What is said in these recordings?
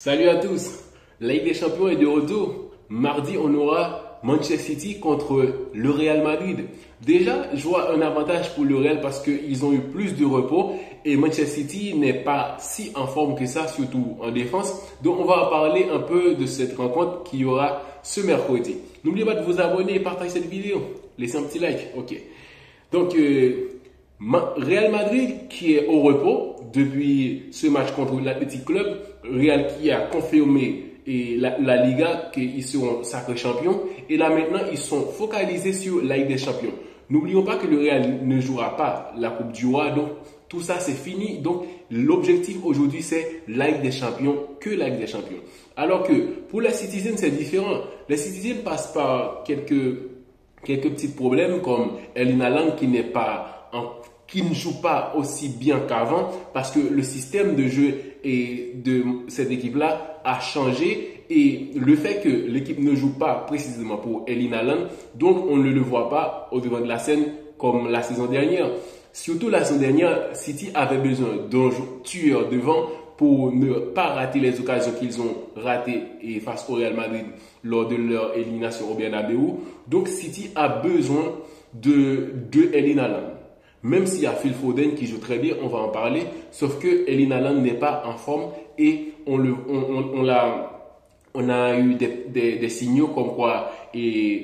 Salut à tous, la Ligue des Champions est de retour. Mardi, on aura Manchester City contre le Real Madrid. Déjà, je vois un avantage pour le Real parce qu'ils ont eu plus de repos et Manchester City n'est pas si en forme que ça, surtout en défense. Donc, on va parler un peu de cette rencontre qui aura ce mercredi. N'oubliez pas de vous abonner et partager cette vidéo. Laissez un petit like, ok. Donc, Real Madrid qui est au repos depuis ce match contre l'Athletic Club. Real qui a confirmé la Liga qu'ils seront sacrés champions. Et là maintenant, ils sont focalisés sur la Ligue des Champions. N'oublions pas que le Real ne jouera pas la Coupe du Roi. Donc, tout ça, c'est fini. Donc, l'objectif aujourd'hui, c'est la Ligue des Champions, que la Ligue des Champions. Alors que pour les Citizens, c'est différent. Les Citizens passent par quelques petits problèmes comme Erling Haaland qui ne joue pas aussi bien qu'avant parce que le système de jeu de cette équipe-là a changé et le fait que l'équipe ne joue pas précisément pour Erling Haaland, donc on ne le voit pas au devant de la scène comme la saison dernière. Surtout la saison dernière, City avait besoin d'un tueur devant pour ne pas rater les occasions qu'ils ont ratées face au Real Madrid lors de leur élimination au Bernabéu. Donc City a besoin de Erling Haaland. Même s'il y a Phil Foden qui joue très bien, on va en parler. Sauf que Erling Haaland n'est pas en forme et on a eu des signaux comme quoi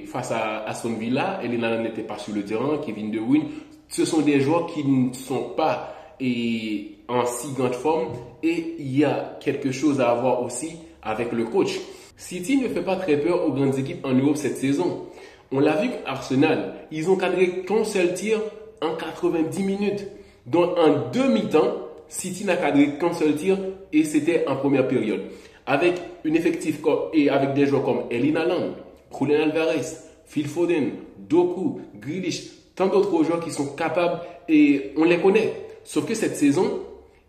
face à Aston Villa, Erling Haaland n'était pas sur le terrain, Kevin De Bruyne. Ce sont des joueurs qui ne sont pas en si grande forme et il y a quelque chose à voir aussi avec le coach. City ne fait pas très peur aux grandes équipes en Europe cette saison. On l'a vu qu'Arsenal, ils ont cadré qu'un seul tir en 90 minutes. Donc en demi-temps, City n'a cadré qu'un seul tir et c'était en première période. Avec un effectif et avec des joueurs comme Erling Haaland, Julian Alvarez, Phil Foden, Doku, Grealish, tant d'autres joueurs qui sont capables et on les connaît. Sauf que cette saison,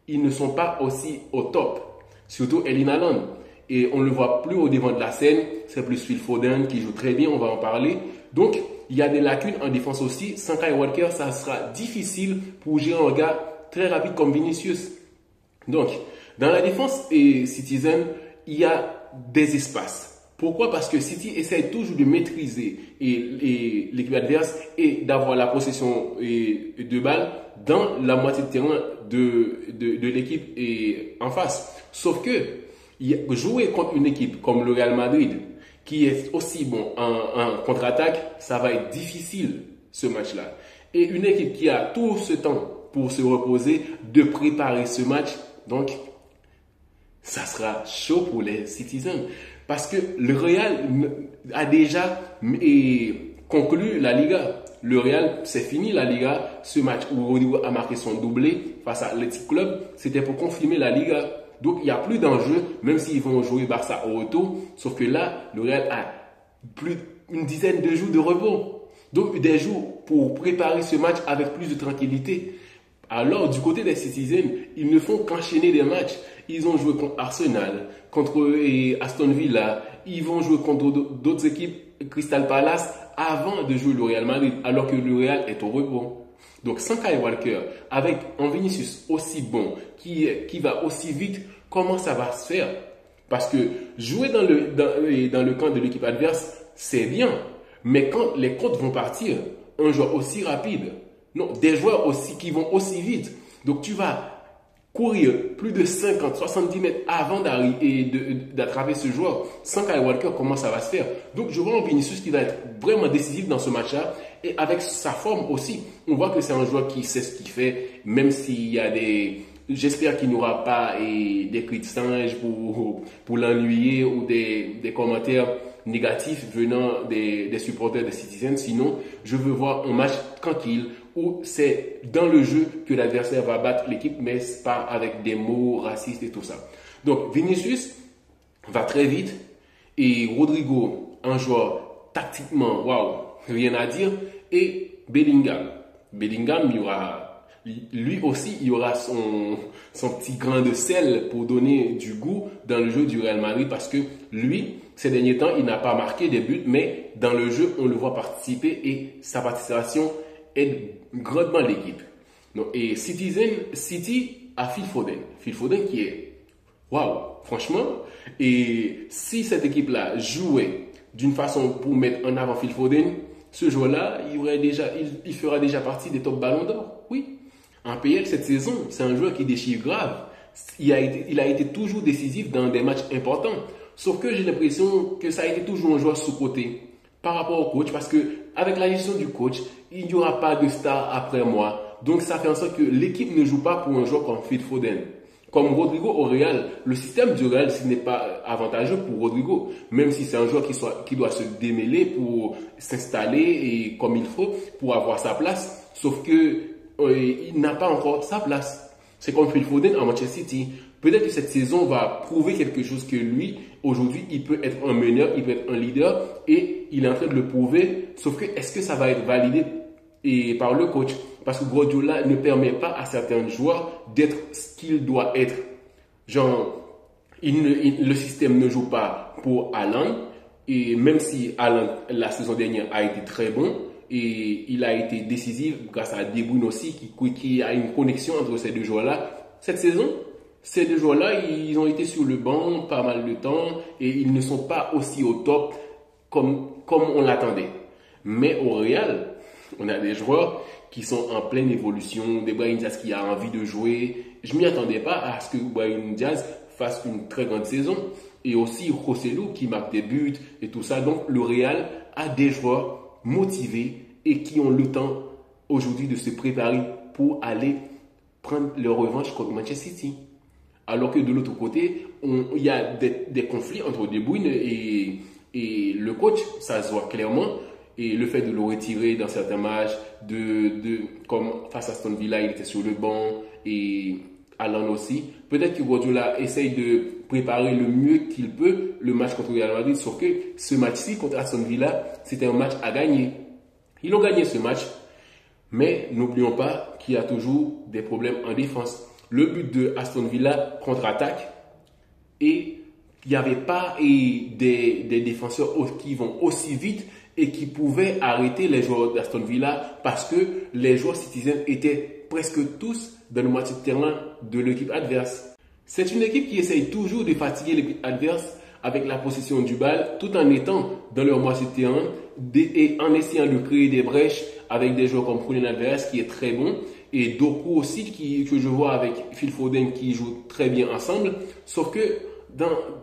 ils ne sont pas aussi au top. Surtout Erling Haaland. Et on ne le voit plus au devant de la scène. C'est plus Phil Foden qui joue très bien, on va en parler. Donc, il y a des lacunes en défense aussi. Sans Kyle Walker, ça sera difficile pour gérer un gars très rapide comme Vinicius. Donc, dans la défense et Citizen, il y a des espaces. Pourquoi? Parce que City essaie toujours de maîtriser l'équipe adverse et d'avoir la possession de balle dans la moitié de terrain de l'équipe en face. Sauf que jouer contre une équipe comme le Real Madrid, qui est aussi bon en contre-attaque, ça va être difficile ce match-là. Et une équipe qui a tout ce temps pour se reposer, de préparer ce match, donc ça sera chaud pour les Citizens. Parce que le Real a déjà conclu la Liga. Le Real, c'est fini la Liga. Ce match où Rodrigo a marqué son doublé face à l'Athletic Club, c'était pour confirmer la Liga. Donc, il n'y a plus d'enjeu, même s'ils vont jouer Barça au retour. Sauf que là, le Real a plus d'une dizaine de jours de repos. Donc, des jours pour préparer ce match avec plus de tranquillité. Alors, du côté des Citizens, ils ne font qu'enchaîner des matchs. Ils ont joué contre Arsenal, contre Aston Villa. Ils vont jouer contre d'autres équipes, Crystal Palace, avant de jouer le Real Madrid, alors que le Real est au repos. Donc, sans Kyle Walker, avec un Vinicius aussi bon, qui va aussi vite, comment ça va se faire? Parce que jouer dans le camp de l'équipe adverse, c'est bien. Mais quand les comptes vont partir, un joueur aussi rapide, non, des joueurs aussi qui vont aussi vite. Donc, tu vas courir plus de 50, 70 mètres avant d'attraper ce joueur. Sans Kyle Walker, comment ça va se faire? Donc, je vois un Vinicius qui va être vraiment décisif dans ce match-là. Et avec sa forme aussi, on voit que c'est un joueur qui sait ce qu'il fait, même s'il y a j'espère qu'il n'y aura pas des cris de singe pour l'ennuyer ou des commentaires négatifs venant des supporters des Citizens. Sinon, je veux voir un match tranquille où c'est dans le jeu que l'adversaire va battre l'équipe, mais pas avec des mots racistes et tout ça. Donc, Vinicius va très vite et Rodrigo, un joueur tactiquement, waouh, rien à dire. Et Bellingham, lui aussi, il y aura son petit grain de sel pour donner du goût dans le jeu du Real Madrid parce que lui, ces derniers temps, il n'a pas marqué des buts, mais dans le jeu, on le voit participer et sa participation aide grandement l'équipe. Et City a Phil Foden. Phil Foden qui est Waouh, franchement. Et si cette équipe-là jouait d'une façon pour mettre en avant Phil Foden, ce joueur-là, il fera déjà partie des top ballons d'or. Oui. En PL cette saison, c'est un joueur qui déchire grave. Il a été toujours décisif dans des matchs importants. Sauf que j'ai l'impression que ça a été toujours un joueur sous-coté par rapport au coach, parce que avec la gestion du coach, il n'y aura pas de star après moi. Donc ça fait en sorte que l'équipe ne joue pas pour un joueur comme Phil Foden. Comme Rodrigo au Real, le système du Real, ce n'est pas avantageux pour Rodrigo, même si c'est un joueur qui doit se démêler pour s'installer et comme il faut pour avoir sa place. Sauf que il n'a pas encore sa place. C'est comme Phil Foden en Manchester City. Peut-être que cette saison va prouver quelque chose que lui, aujourd'hui, il peut être un meneur, il peut être un leader et il est en train de le prouver. Sauf que est-ce que ça va être validé par le coach? Parce que Guardiola ne permet pas à certains joueurs d'être ce qu'il doit être. Genre, le système ne joue pas pour Haaland. Et même si Haaland, la saison dernière, a été très bon, et il a été décisif grâce à De Bruyne aussi, qui a une connexion entre ces deux joueurs-là. Cette saison, ces deux joueurs-là, ils ont été sur le banc pas mal de temps et ils ne sont pas aussi au top comme on l'attendait. Mais au Real, on a des joueurs qui sont en pleine évolution, des Brahim Diaz qui a envie de jouer. Je m'y attendais pas à ce que Brahim Diaz fasse une très grande saison. Et aussi Joselu qui marque des buts et tout ça. Donc le Real a des joueurs motivés et qui ont le temps aujourd'hui de se préparer pour aller prendre leur revanche contre Manchester City. Alors que de l'autre côté, il y a des conflits entre De Bruyne et le coach, ça se voit clairement. Et le fait de le retirer dans certains matchs, comme face à Aston Villa, il était sur le banc et Haaland aussi. Peut-être que Guardiola essaye de préparer le mieux qu'il peut le match contre Real Madrid, sauf que ce match-ci contre Aston Villa, c'était un match à gagner. Ils ont gagné ce match, mais n'oublions pas qu'il y a toujours des problèmes en défense. Le but de Aston Villa contre-attaque et il n'y avait pas des défenseurs qui vont aussi vite et qui pouvaient arrêter les joueurs d'Aston Villa parce que les joueurs citizens étaient presque tous dans le moitié de terrain de l'équipe adverse. C'est une équipe qui essaye toujours de fatiguer l'équipe adverse avec la possession du ballon tout en étant dans leur moitié de terrain et en essayant de créer des brèches avec des joueurs comme Julian Alvarez qui est très bon et Doku aussi que je vois avec Phil Foden qui jouent très bien ensemble. Sauf que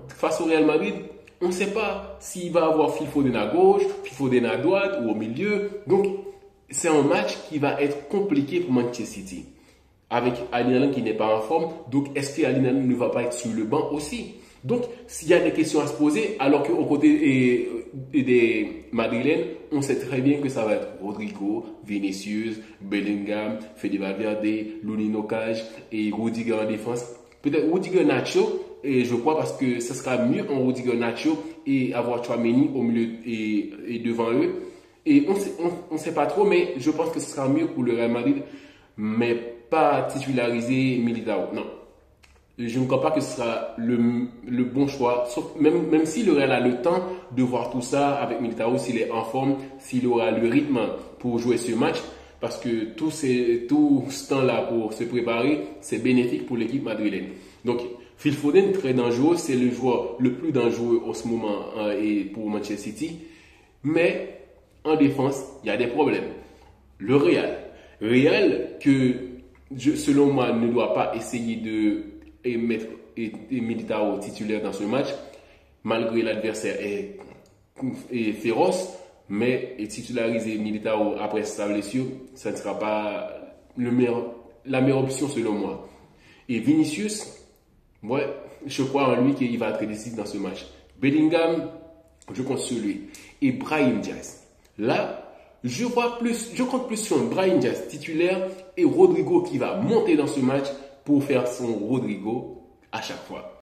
face au Real Madrid, on ne sait pas s'il va avoir Phil Foden à gauche, Phil Foden à droite ou au milieu. Donc, c'est un match qui va être compliqué pour Manchester City. Avec Ali Haaland qui n'est pas en forme. Donc, est-ce que Ali Haaland ne va pas être sur le banc aussi? Donc, s'il y a des questions à se poser, alors qu'au côté des Madrilènes, on sait très bien que ça va être Rodrigo, Vinicius, Bellingham, Fede Valverde, Lionel Messi et Rudiger en défense. Peut-être Rudiger Nacho. Et je crois parce que ce sera mieux en Rudiger Nacho et avoir Tchouaméni au milieu et devant eux. Et on ne sait pas trop, mais je pense que ce sera mieux pour le Real Madrid, mais pas titulariser Militao. Non. Je ne crois pas que ce sera le bon choix. Sauf, même si le Real a le temps de voir tout ça avec Militao, s'il est en forme, s'il aura le rythme pour jouer ce match. Parce que tout ce temps-là pour se préparer, c'est bénéfique pour l'équipe madrilène. Donc, Phil Foden, très dangereux, c'est le joueur le plus dangereux en ce moment et pour Manchester City. Mais en défense, il y a des problèmes. Le Real que selon moi ne doit pas essayer de mettre Militao titulaire dans ce match, malgré l'adversaire est féroce, mais titulariser Militao après sa blessure, ça ne sera pas la meilleure option selon moi. Et Vinicius, ouais, je crois en lui qu'il va être décisif dans ce match. Bellingham, je compte sur lui. Et Brahim Diaz. Là, je compte plus sur Brahim Diaz titulaire et Rodrigo qui va monter dans ce match pour faire son Rodrigo à chaque fois.